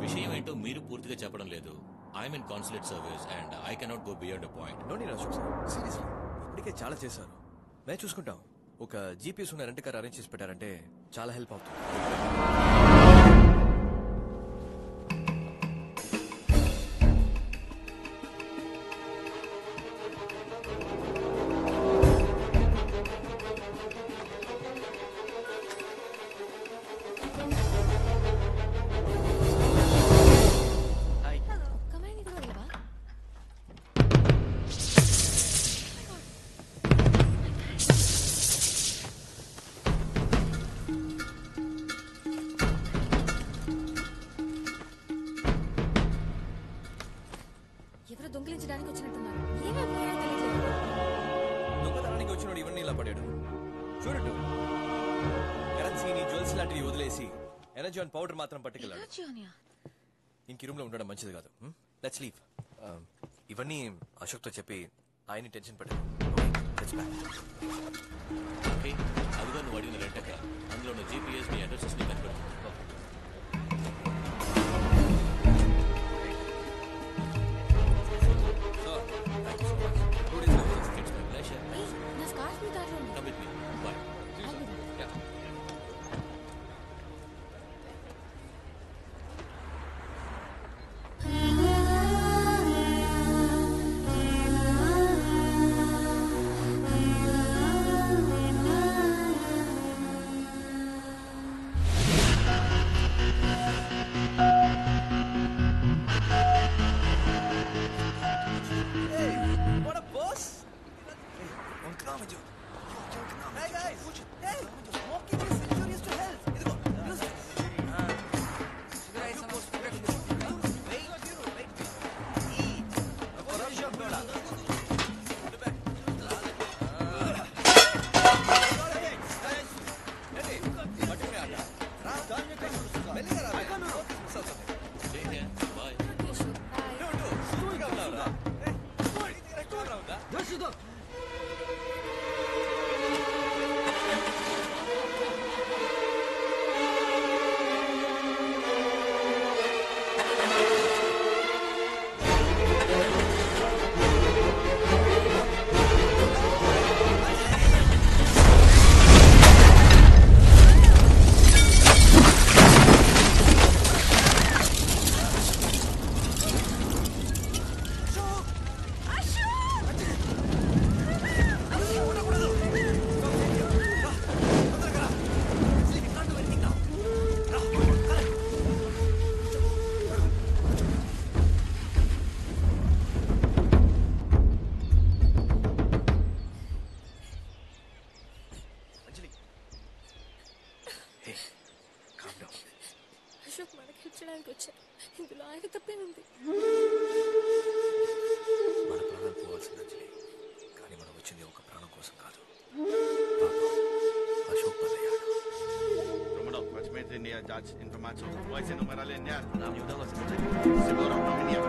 విషయం ఏంటో మీరు పూర్తిగా చెప్పడం లేదు. I'm in consulate service and I cannot go beyond a point. No need Ashok sir, seriously ఇప్పటికే చాలా చేశారు. మేము చూసుకుంటాం. ఒక జీపీఎస్ ఉన్న రెంట్ కార్ అరేంజ్ చేసి పెట్టారంటే చాలా హెల్ప్ అవుతుంది. దొంగతనానికి వచ్చినాడు ఇవన్నీ ఇలా పడాడు. చూడటు కరెన్సీని జ్యువెల్స్ లాంటివి వదిలేసి ఎనర్జీ ఆన్ పౌడర్ మాత్రం పట్టుకెళ్ళాడు. ఇంక రూమ్ లో ఉండడం మంచిది కాదు. Let's leave. ఇవన్నీ అశోక్ తో చెప్పి ఆయన్ని టెన్షన్ పెట్టాడు. అదిగో నువ్వు అడిగిన రెంటక అందులో ఉన్న జీపీఎస్ ని అడ్రసెస్ ని కనిపెట్టు. ఇందులో ఆయన తప్పే ఉంది. మన ప్రాణాలు పోవాల్సింది అంజలి, కానీ మనం వచ్చింది ఒక ప్రాణం కోసం కాదు. Ashok బలయ్యాడు. Romano, was met in der Dutch informatie over wijze nummer alleen ja. Naam je wel Siguro nominiert.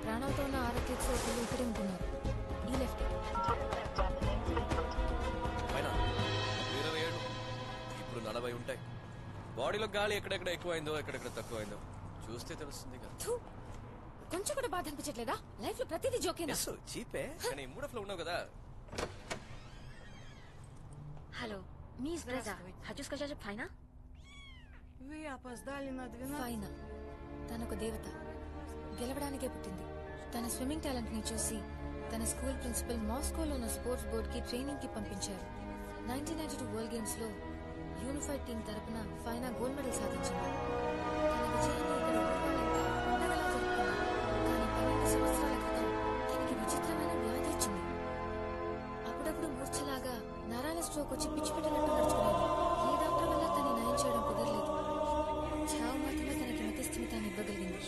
ప్రాణాలతో ఉన్న ఆరోగ్య సోదరులు ఇక్కడే ఉంటున్నారు. ఈ లెఫ్ట్ పైన 27 ఇప్పుడు 40 ఉంటాయి. బాడీలో గాలి ఎక్కడెక్కడ ఎక్కువైందో ఎక్కడెక్కడ తక్కువైందో చూస్తే తెలుస్తుంది కదా. కొంచెం కూడా బాధ అనిపించట్లేదా? లైఫ్ లో ప్రతిదీ జోకేనా? చీపే కానీ మూడ్ ఆఫ్ లో ఉన్నావు కదా. Halo, mi Breza. Хочу сказать Файна? Вы опоздали на 12. ఫైనా తనొక దేవత, గెలవడానికే పుట్టింది. తన స్విమ్మింగ్ టాలెంట్ ని చూసి తన స్కూల్ ప్రిన్సిపల్ మాస్కోలో ఉన్న స్పోర్ట్స్ బోర్డ్ కి ట్రైనింగ్ కి పంపించారు. 1992 వరల్డ్ గేమ్స్ లో యూనిఫైడ్ టీం తరపున ఫైనా గోల్డ్ మెడల్ సాధించింది. తన విజయాన్ని ఇక్కడ ఊళ్ళంతా పండగలా జరుపుకున్నారు. కానీ 12 సంవత్సరాల క్రితం తనకి విచిత్రమైన వ్యాధి వచ్చింది. అప్పుడప్పుడు మూర్ఛలాగా నరాల స్ట్రోక్ వచ్చి పిచ్చి పెట్టినట్టు నడుచుకునేది. ఏ డాక్టర్ వల్ల తనని నయం చేయడం కుదరలేదు. చావు మాత్రమే తనకి మతిస్థిమితాన్ని ఇవ్వగలిగింది.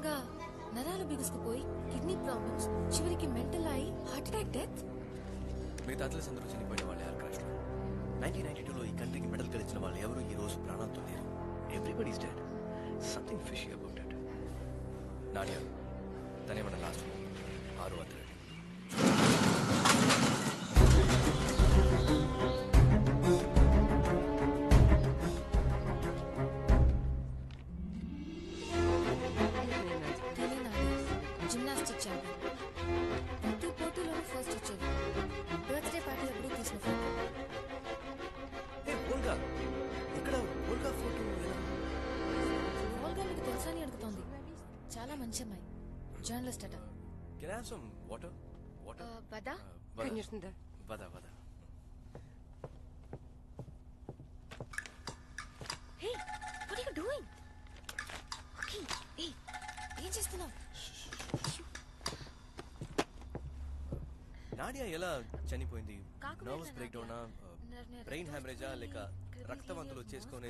క్రమంగా నరాలు బిగుసుకుపోయి కిడ్నీ ప్రాబ్లమ్స్, చివరికి మెంటల్ అయి హార్ట్ అటాక్ డెత్. మిగతా అథ్లెట్స్ అందరూ చనిపోయిన వాళ్ళు ఎయిర్ క్రాష్ లో. 1992లో ఈ కంట్రీకి మెడల్ గెలిచిన వాళ్ళు ఎవరు ఈ రోజు ప్రాణాలతో లేరు. Everybody's dead. Something fishy about it. Nadia తనేమన్నా లాస్ట్ 6 అథ్లెట్. Gymnastic champion. ప్రతి పోటీలోనూ ఫస్ట్ వచ్చేది. బర్త్డే పార్టీ అప్పుడు తీసిన ఫోటో. ఇక్కడ ఓల్గా ఫోటో ఓల్గా మీకు తెలుసా అని అడుగుతోంది. చాలా మంచి అమ్మాయి, జర్నలిస్ట్ అట. Can I have some water? Water? Вода? Конечно, да. Вода. Hey, what are you doing? Okay, hey, ఏం చేస్తున్నావు? నాడియా ఎలా చనిపోయింది? నర్వస్ బ్రేక్ డౌనా, బ్రెయిన్ హ్యామరేజా, లేక రక్తవంతులు చేసుకునే?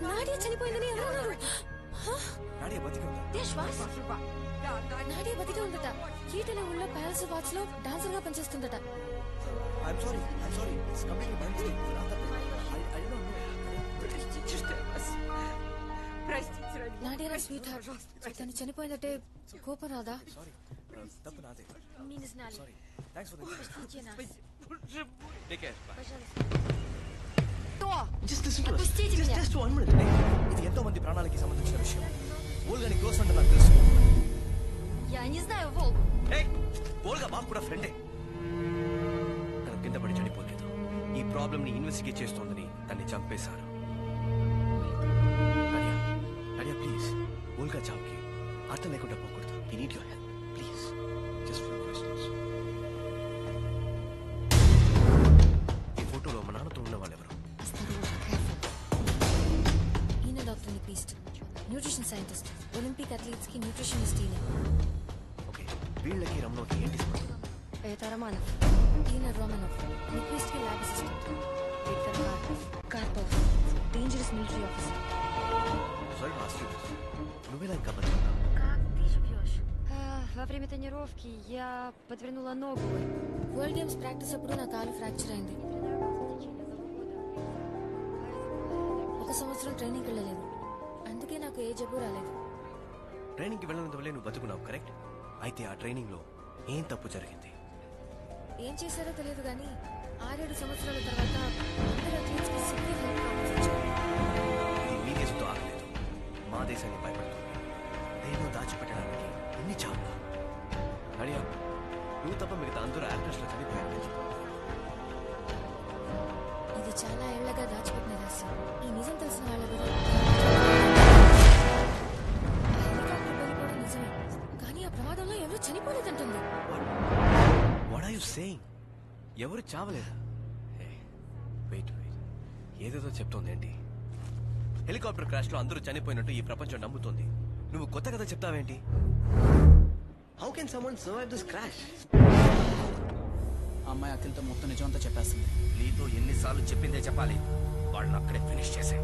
నాడియా చనిపోయిందని ఎవరన్నారు? నాడియా బతికి ఉందా? దేశ్వాస్ నాడియా బతికే ఉందట. కీటన ఊళ్ళో ప్యాలెస్ వాచ్ లో డాన్సర్ గా పనిచేస్తుందట. I'm sorry. It's completely my mistake. I don't know. Простите, ради Nadia నా స్వీట్ హార్ట్. తను చనిపోయిందంటే కోపం రాదా? Sorry. తప్పు నాదే. Мine знали. Sorry. Thanks for the Простите нас. Take care. Bye. Пожалуйста. Just listen to us. Отпустите меня. Just 1 minute. ఇది ఎంతో మంది ప్రాణాలకి సంబంధించిన విషయం. ఓల్గాని క్లోజ్ అంటే నాకు తెలుసు. Я не знаю, Волк. ఓల్గా మాకు కూడా ఫ్రెండే. తన కింద పడి చనిపోలేదు. ఈ ప్రాబ్లం ని ఇన్వెస్టిగేట్ చేస్తోందని తన్ని చంపేశారు. నాడియా ప్లీజ్, ఓల్గా చావుకి అర్థం లేకుండా పోకూడదు. We need your help. Please. Just few questions. ఈ ఫోటోలో మా నాన్నతో ఉన్న వాళ్ళు ఎవరు? ఈయన doctor Nyquist, nutrition scientist, Olympic athletes కి న్యూట్రిషనిస్ట్. ఓకే, వీళ్ళకి రమణోకి ఏంటి సంబంధం? Это Романов. ఈయన రోమనోవ్, నిక్వీస్ట్ కి lab assistant. Виктор Карпов. Dangerous military officer. Sorry to ask you this. నువ్వెలా ఇంకా బతుకున్నావు? Как ты живешь? Во время тренировки я подвернула ногу. వరల్డ్ గేమ్స్ ప్రాక్టీస్ అప్పుడు నా కాలు ఫ్రాక్చర్ అయింది. 1 సంవత్సరం ట్రైనింగ్ వెళ్ళలేదు. అందుకే నాకు ఏ జబ్బు రాలేదు. ట్రైనింగ్కి వెళ్ళినంత వల్లే నువ్వు బతుకున్నావు, కరెక్ట్? అయితే ఆ ట్రైనింగ్ లో ఏం తప్పు జరిగింది? ఏం చేశారో తెలియదు కానీ 6-7 సంవత్సరాల తర్వాత అందరూ అథ్లీట్స్ కి సివియర్ హెల్త్ ప్రాబ్లమ్స్ వచ్చాయి. ఇది మీ దేశంతో ఆగలేదు, మా దేశాన్ని భయపడుతుంది. దేన్నో దాచిపెట్టడానికి ఎన్ని చావులు. అడియా, నువ్వు తప్ప మిగతా అందరూ యాక్టర్స్ లో చనిపోయారు. ఇది చాలా ఏళ్లగా దాచిపెట్టిన రహస్యం. ఈ నిజం తెలిసిన వాళ్ళ కూడా హెలికాప్టర్ వెళ్ళిపోవడం నిజమే, కానీ ఆ ప్రమాదంలో ఎవరు చనిపోలేదంటుంది. What are you saying? ఎవరు చావలేదా? వెయిట్, ఏదేదో చెప్తోంది ఏంటి? హెలికాప్టర్ క్రాష్ లో అందరూ చనిపోయినట్టు ఈ ప్రపంచం నమ్ముతోంది. నువ్వు కొత్త కథ చెప్తావేంటి? How can someone survive this crash? అమ్మాయి అఖిల్తో మొత్తం నిజమంతా చెప్పేస్తుంది. నీతో ఎన్నిసార్లు చెప్పిందే చెప్పాలి. వాళ్ళని అక్కడే ఫినిష్ చేసే.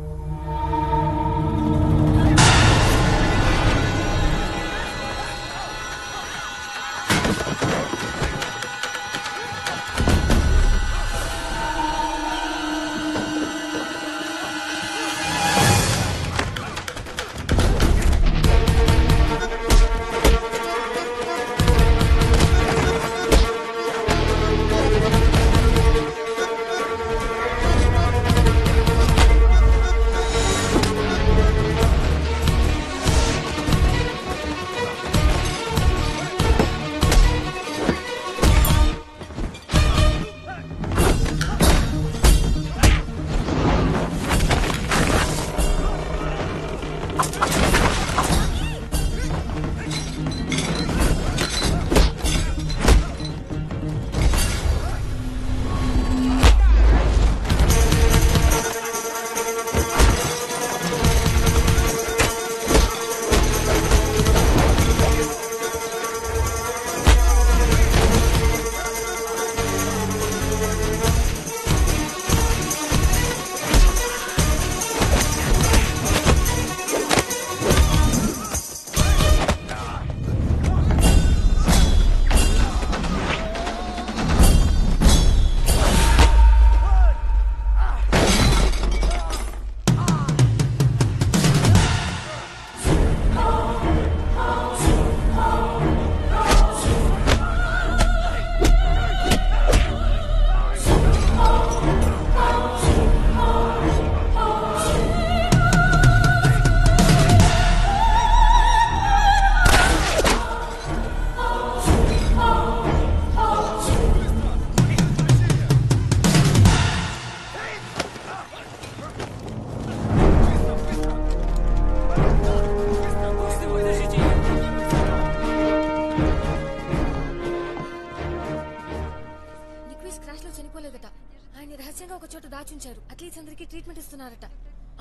ఆలోచించారు. అథ్లీట్స్ అందరికీ ట్రీట్మెంట్ ఇస్తున్నారట.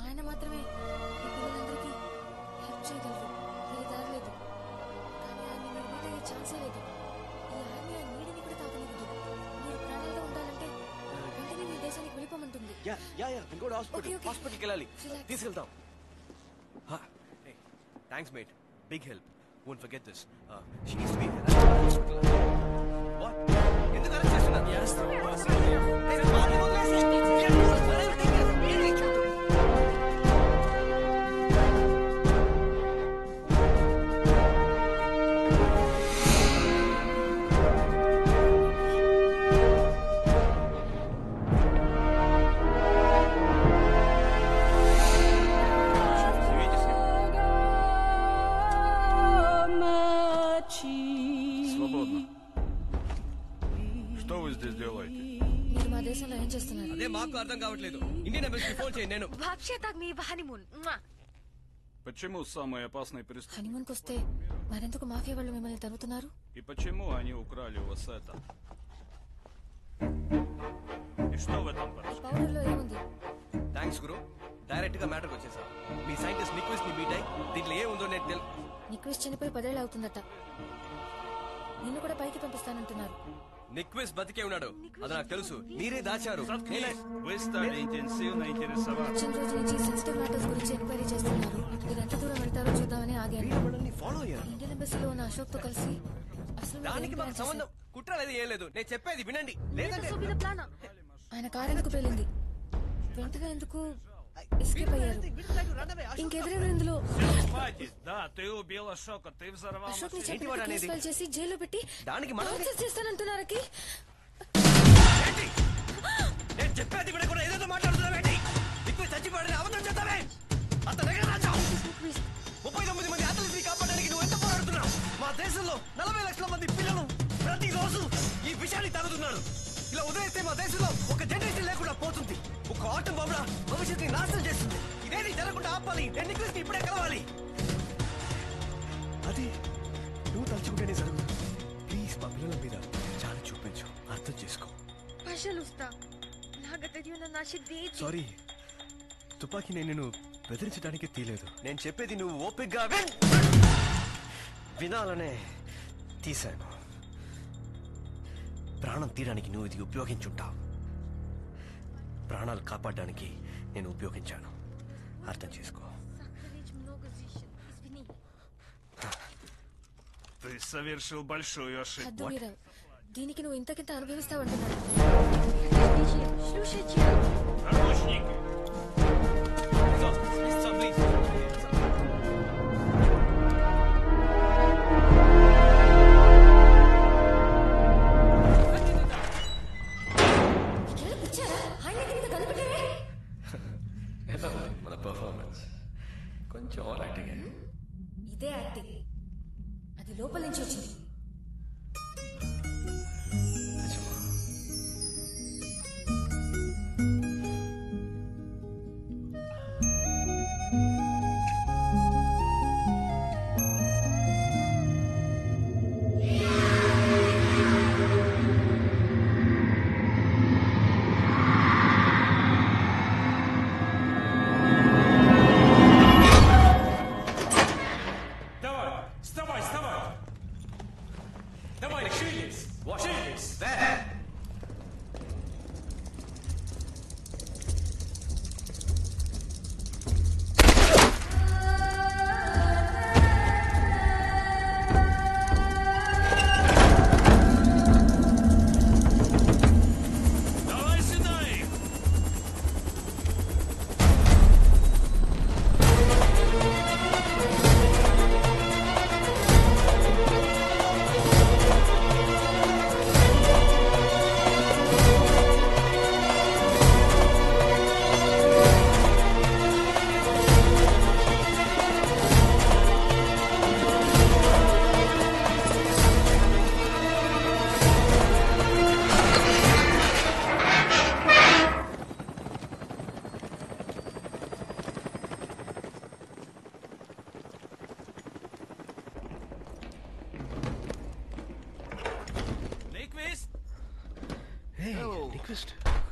ఆయన మాత్రమే ఈ పిల్లలందరికీ హెల్ప్ చేయగలరు. వేరే దారి లేదు. కానీ ఆయన మీరు మీట్ అయ్యే ఛాన్సే లేదు. ఈ ఆర్మీ ఆయన నీడిని కూడా తాకనివ్వదు. మీరు ప్రాణాలతో ఉండాలంటే వెంటనే మీ దేశానికి వెళ్ళిపోమంటుంది. హాస్పిటల్కి వెళ్ళాలి. తీసుకెళ్తాం. Thanks mate, big help. Won't forget this. She needs to be in the hospital. What? ఎందుకు అరెస్ట్ చేస్తున్నారు? Yes, మీరు మా దేశంలో ఏం చేస్తున్నారు? అదే మాకు అర్థం కావట్లేదు. ఇండియన్ ఎంబసీకి ఫోన్ చేయండి. నేను Вообще-то మీ హనీమూన్. Почему самые опасные преступники? హనీమూన్కి వస్తే మరెందుకు మాఫియా వాళ్ళు మిమ్మల్ని తరుగుతున్నారు? И почему они украли у вас это? И что в этом хорошо? పౌడర్లో ఏముంది? థ్యాంక్స్ గురు. డైరెక్ట్ గా మ్యాటర్కి వచ్చేసా. మీ సైంటిస్ట్ నిక్విస్ట్ ని మీట్ అయ్యి దీంట్లో ఏముందో నేను నిక్విస్ట్ చనిపోయి 10 ఏళ్ళు అవుతుందట. నిన్ను కూడా పైకి పంపిస్తానంటున్నారు. నిక్విస్ట్ బతికే ఉన్నాడు, అది నాకు తెలుసు. మీరే దాచారు. Вы стали интенсивно интересоваться. వచ్చిన రోజు నుంచి సెన్సిటివ్ మ్యాటర్స్ గురించి ఎంక్వైరీ చేస్తున్నారు. మీరు ఎంత దూరం వెళ్తారో చూద్దామని ఆగాను. మనల్ని ఫాలో అయ్యారు. ఇండియన్ ఎంబసీలో ఉన్న అశోక్ తో కలిసి అసలు దానికి మాకు సంబంధం కుట్ర లేదు, ఏం లేదు. నేను చెప్పేది వినండి. లేదంటే ఆయన కారు ఎందుకు పేలింది? వెంటనే ఎందుకు ఎస్కేప్ అయ్యారు? ఇంకెదురెవరు ఇందులో? Да, ты убил Ашока, ты взорвал అశోక్ ని машину. చెప్పి కేసు ఫైల్ చేసి జైల్లో పెట్టి దానికి మనం టార్చర్ చేస్తానంటున్నారకి. నేను చెప్పేది వినకుండా ఏదేదో మాట్లాడుతున్నావేంటి? నిక్విస్ట్ చచ్చిపోయాడని అబద్ధం చెప్తావే. అతను ఎక్కడ రాచావు? 39 మంది అథ్లెట్స్ కాపాడడానికి నువ్వు ఎంత పోరాడుతున్నావు? మా దేశంలో 40 లక్షల మంది పిల్లలు ప్రతిరోజు ఈ విషయాన్ని తాగుతున్నారు. ఇలా వదిలేస్తే మా దేశంలో ఒక జనరేషన్ లేకుండా పోతుంది. ఒక ఆటం బాంబుల భవిష్యత్తుని నాశనం చేస్తుంది. ఇదేది జరగకుండా ఆపాలి. నేను నిక్విస్ట్ ఇప్పుడే కలవాలి. అది నువ్వు తలుచుకుంటేనే జరుగు. ప్లీజ్ మా పిల్లల మీద చాలా చూపించు, అర్థం చేసుకో. సారీ, తుపాకీ నేను నిన్ను బెదిరించడానికి తీయలేదు. నేను చెప్పేది నువ్వు ఓపికగా వినాలనే తీశాను. ప్రాణం తీయడానికి నువ్వు ఇది ఉపయోగించుంటావు. ప్రాణాలు కాపాడడానికి నేను ఉపయోగించాను, అర్థం చేసుకో. Ты совершил большую ошибку. హద్దు మీరావు. దీనికి నువ్వు ఇంతకింత అనుభవిస్తావంటున్నాడు. Наручники. మన పర్ఫార్మెన్స్ కొంచెం ఓవర్ యాక్టింగ్. ఇదే యాక్టింగ్, అది లోపల నుంచి వచ్చింది.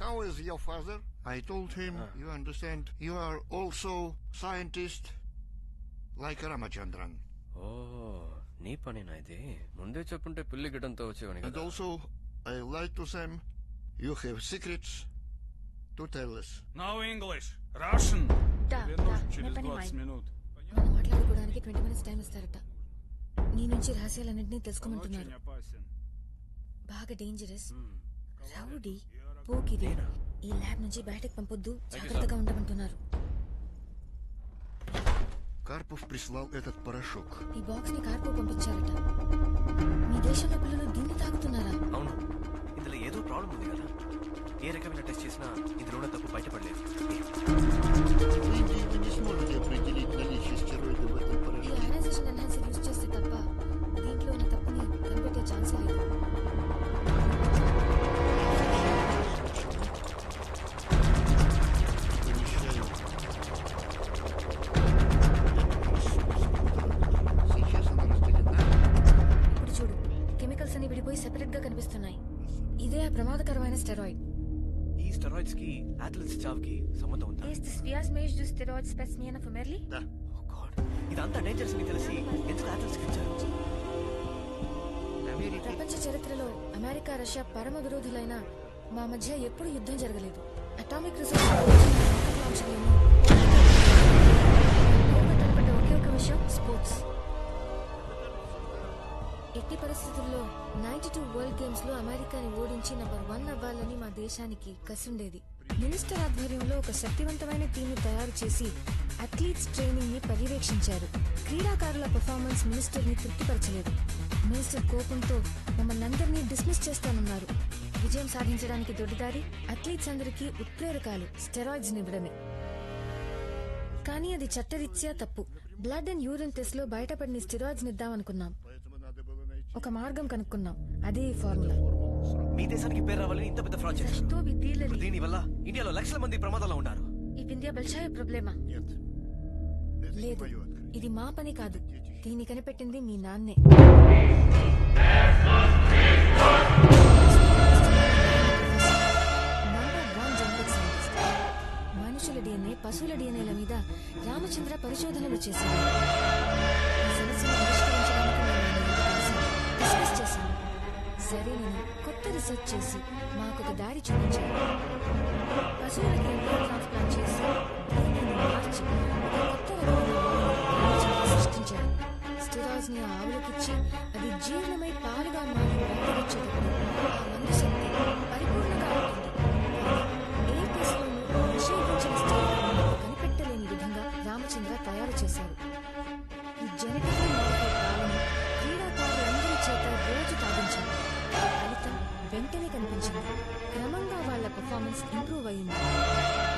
How is your father? I told him, you understand, you are also scientist like Ramachandran. Oh, నీ పనేనా ఇది? ముందే చెప్పుంటే పిల్లి గిడ్డంతో వచ్చేవాని And కదా. also, I lied to them, you have secrets to tell us. No English. Russian. Да, Вернусь да, через мы 20 понимаем. минут. మనం మాట్లాడుకోవడానికి 20 minutes time ఇస్తారట. నీ నుంచి రహస్యాలన్నింటినీ తెలుసుకోమంటున్నారు. Очень опасен. బాగా డేంజరస్, రౌడీ, పోకిరి. ఈ ల్యాబ్ నుంచి బయటకు పంపొద్దు, జాగ్రత్తగా ఉండమంటున్నారు. Karpov прислал этот порошок. ఈ బాక్స్ ని కార్పో పంపించారట. మీ దేశంలో పిల్లలు దీన్ని తాగుతున్నారా? అవును, ఇందులో ఏదో ప్రాబ్లం ఉంది కదా. ఏ రకమైన టెస్ట్ చేసినా ఇందులో ఉన్న తప్పు బయటపడలేదు. В Индии вы не сможете определить наличие стероидов в этом ఈ порошке. అయనైజేషన్ ఎన్హాన్సర్ యూజ్ చేస్తే తప్ప దీంట్లో ఉన్న తప్పుని కనిపెట్టే ఛాన్సే లేదు. Сейчас она разделена. ఇప్పుడు చూడు, కెమికల్స్ అన్ని విడిపోయి సెపరేట్ గా కనిపిస్తున్నాయి. ఇదే ఆ ప్రమాదకరమైన స్టెరాయిడ్. ఈ స్టెరాయిడ్స్ కి అథ్లెట్స్ చావుకి సంబంధం ఉందా? Is this Vias-Mage du steroid specimen of Merli? Да. Oh God, ఇదంతా డేంజర్స్ అని తెలిసి ఎందుకు అథ్లెట్స్ కి ఇచ్చారు? ప్రపంచ చరిత్రలో అమెరికా, రష్యా పరమ విరోధులైన మా మధ్య ఎప్పుడు యుద్ధం జరగలేదు. అటామిక్ రిసర్చ్ ఒకే ఒక విషయం, స్పోర్ట్స్. ఎట్టి పరిస్థితుల్లో 92 వరల్డ్ గేమ్స్ లో అమెరికాని ఓడించి నంబర్ 1 అవ్వాలని మా దేశానికి కసుండేది. మినిస్టర్ ఆధ్వర్యంలో ఒక శక్తివంతమైన టీం ని తయారు చేసి అథ్లీట్స్ ట్రైనింగ్ ని పర్యవేక్షించారు. క్రీడాకారుల పర్ఫార్మెన్స్ మినిస్టర్ ని తృప్తిపరచలేదు. మినిస్టర్ కోపంతో మమ్మల్ని అందరినీ డిస్మిస్ చేస్తానన్నారు. విజయం సాధించడానికి దొడ్డిదారి అథ్లీట్స్ అందరికీ ఉత్ప్రేరకాలు స్టెరాయిడ్స్ నివ్వడమే. కానీ అది చట్టరీత్యా తప్పు. బ్లడ్ అండ్ యూరిన్ టెస్ట్ లో బయటపడిన స్టెరాయిడ్స్ నిద్దామనుకున్నాం. ఒక మార్గం కనుక్కున్నాం, అదే ఈ ఫార్ములా. మీ దేశానికి పేరు రావాలని ఇంత పెద్ద ఫ్రాడ్ చేశారు. తో విద్యలలి దీని వల్ల ఇండియాలో లక్షల మంది ప్రమాదంలో ఉన్నారు. ఈ వింధ్య బల్షాయ ప్రాబ్లమా? Нет. Это не లేదు, мое открытие. ఇది మా పని కాదు. దీన్ని కనిపెట్టింది మీ నాన్నే. మనుషుల డిఎన్ఏ, పశువుల డిఎన్ఏల మీద రామచంద్ర పరిశోధనలు చేశారు. ఈ సమస్యను పరిష్కరించడానికి మేము డిస్కస్ చేశాను. సరేనని కొత్త రీసెర్చ్ చేసి మాకొక దారి చూపించారు. పశువులకి ఎంబ్రియో ట్రాన్స్ప్లాంట్ చేసి దీనిని మార్చి ఒక కొత్త రకమైన సృష్టించారు. స్టెరాయిడ్స్ ని ఆవులకిచ్చి అది జీర్ణమై పాలుగా మారి బయటకు వచ్చేటప్పుడు ఆ మందు శక్తి పరిపూర్ణంగా ఉంటుంది. ఏ కేసులోనూ నిషేధించిన స్టెరాయిడ్ కనిపెట్టలేని విధంగా రామచంద్ర తయారు చేశారు. ఈ జెనెటికల్ మాడిఫైడ్ పాలను క్రీడాకారులందరి చేత రోజు తాగించారు. ఫలితం వెంటనే కనిపించింది. క్రమంగా వాళ్ళ పర్ఫార్మెన్స్ ఇంప్రూవ్ అయింది.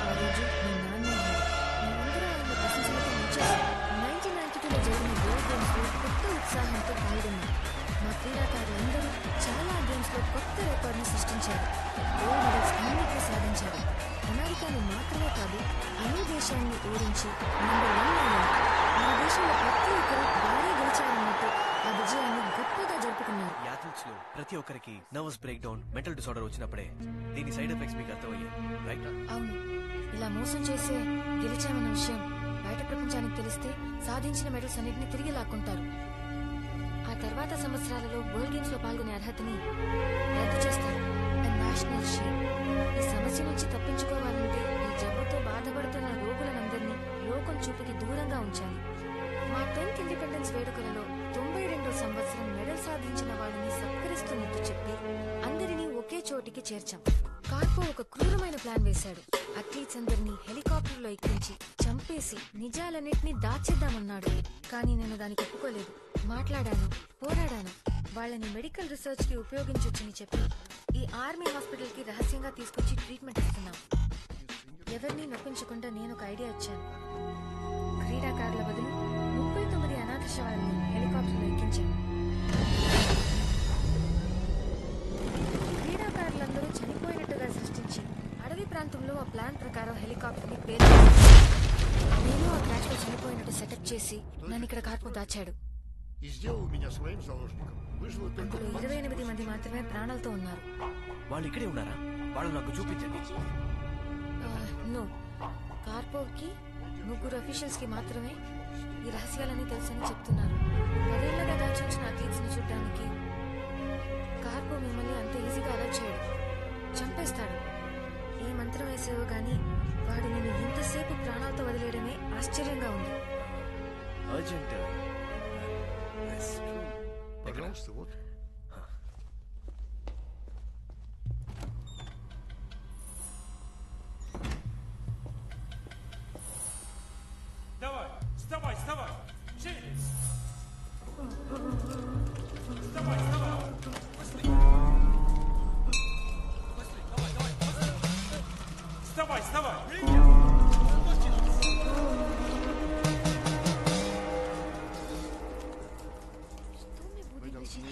ఆ రోజు మీ నాన్న మేమందరూ ఆయన ప్రశంసలతో మెచ్చేశాం. 1992లో జరిగిన వరల్డ్ గేమ్స్ లో కొత్త ఉత్సాహంతో పాల్గొన్నారు. మా క్రీడాకారులందరూ చాలా గేమ్స్ లో కొత్త రికార్డుని సృష్టించారు. గోల్డ్ మెడల్స్ అన్నిటినీ సాధించారు. అమెరికాను మాత్రమే కాదు, అన్ని దేశాన్ని ఓడించి నంబర్ 1 అయ్యారు. మా దేశంలో ప్రతి ఒక్కరూ భారీ గెలిచారన్నట్టు ఆ విజయాన్ని గొప్పగా జరుపుకున్నారు. ఈ అథ్లెట్స్ లో ప్రతి ఒక్కరికి nervous break down, mental disorder వచ్చినప్పుడే దీని సైడ్ ఎఫెక్ట్స్ మీకు అర్థమయ్యాయి, రైట్? అవును, ఇలా మోసం చేసే గెలిచామన్న విషయం బయట ప్రపంచానికి తెలిస్తే సాధించిన మెడల్స్ అన్నిటిని తిరిగి లాక్కుంటారు. ఆ తర్వాత సంవత్సరాలలో వరల్డ్ గేమ్స్ లో పాల్గొనే అర్హతని రద్దు చేస్తారు. National shame. ఈ సమస్య నుంచి తప్పించుకోవాలంటే ఈ జబ్బుతో బాధపడుతున్న రోగులందరినీ లోకం చూపుకి దూరంగా ఉంచాలి. మా 10th ఇండిపెండెన్స్ వేడుకలలో 92వ సంవత్సరం మెడల్ సాధించిన వాళ్ళని సత్కరిస్తున్నట్టు చెప్పి అందరినీ ఒకే చోటికి చేర్చాం. కార్పో ఒక క్రూరమైన ప్లాన్ వేశాడు. అథ్లీట్స్ అందరినీ హెలికాప్టర్లో ఎక్కించి చంపేసి నిజాలన్నింటినీ దాచేద్దామన్నాడు. కానీ నేను దానికి ఒప్పుకోలేదు. మాట్లాడాను, పోరాడాను. వాళ్ళని మెడికల్ రీసెర్చ్ కి ఉపయోగించొచ్చని చెప్పి ఈ ఆర్మీ హాస్పిటల్ కి రహస్యంగా తీసుకొచ్చి ట్రీట్మెంట్ ఇస్తున్నాం. ఎవరిని నొప్పించకుండా నేను ఒక ఐడియా ఇచ్చాను. క్రీడాకారుల బదులు 39 అనాథ శవాలను హెలికాప్టర్లో ఎక్కించాను. క్రీడాకారులందరూ చనిపోయినట్టుగా సృష్టించి అడవి ప్రాంతంలో ఆ ప్లాన్ ప్రకారం హెలికాప్టర్ ని పేల్చాను. నేను ఆ క్రాష్ లో చనిపోయినట్టు సెటప్ చేసి నన్ను ఇక్కడ కార్పో దాచాడు. అందులో 28 మంది మాత్రమే ప్రాణాలతో ఉన్నారు. వాళ్ళు ఇక్కడే ఉన్నారా? వాళ్ళు నాకు చూపించండి. నో, కార్పోవ్కి 3 అఫీషియల్స్ కి మాత్రమే ఈ రహస్యాలన్నీ తెలుసని చెప్తున్నారు. 10 ఏళ్లుగా దాచుంచిన అథ్లీట్స్ ని చూడడానికి కార్పోవ్ మిమ్మల్ని అంత ఈజీగా అలర్ట్ చేయడు, చంపేస్తాడు. ఏ మంత్రం వేసేవో గానీ వాడు నేను ఇంతసేపు ప్రాణాలతో వదిలేయడమే ఆశ్చర్యంగా ఉంది. అర్జెంట్ Пожалуйста, вот. Давай, вставай, вставай! Живи! Вставай, вставай! Быстрей! Быстрей, давай, давай, быстрей! Вставай, вставай! Вы должны